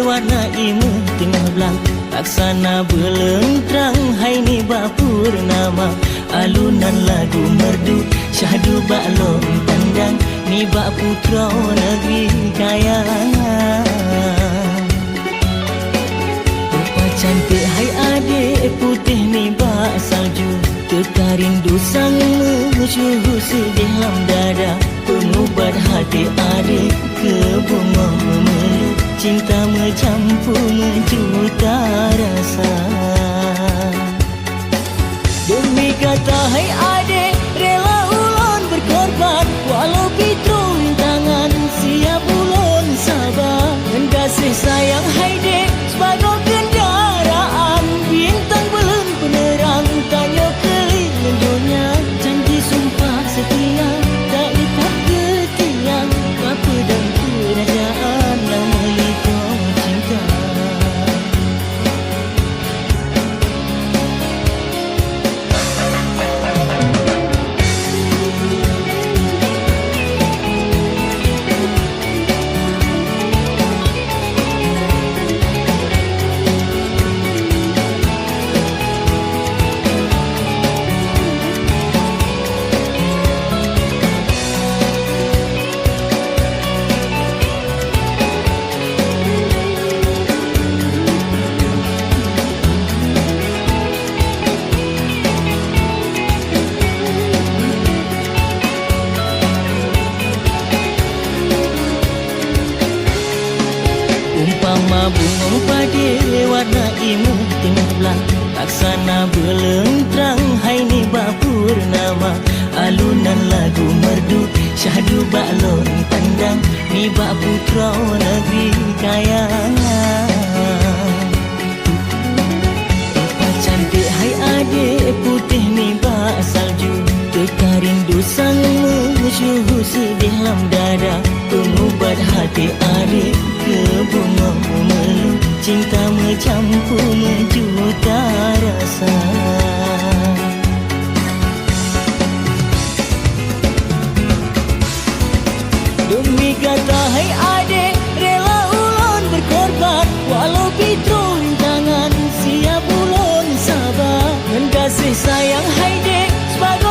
warna imu tengah belang laksana beleng terang hai ni bapur nama alunan lagu merdu syahdu baklom tandang ni bak putra negeri kayangan rupa cantik hai adik putih ni bak salju teka rindu sang mengucuh sedih dalam dada pengubat hati adik ke bunga memeluk cinta mencampur menjuta rasa demi kata hai adik rela ulun berkorban walau pitrung tangan siap ulun sabar dan kasih sayang hai dek sebagai kendaraan bintang belum penerang tanya keliling dunia janji sumpah setia tak lipat ke tiang apa dan kerajaan yang meliput cinta. Umpama bunga padi warna imu tengah belang laksana beleng terang hai ni bapur nama alunan lagu merdu syahdu baklon tandang ni bak putra negeri kayangan rupa cantik hai adik putih ni bak salju teka rindu sang mengucuh sedih dalam dada pengubat hati adik ke bunga memeluk cinta mencampur menjuta rasa demi kata hai adik rela ulun berkorban walau pitrung tangan siap ulun sabar dan kasih sayang hai dek sebagai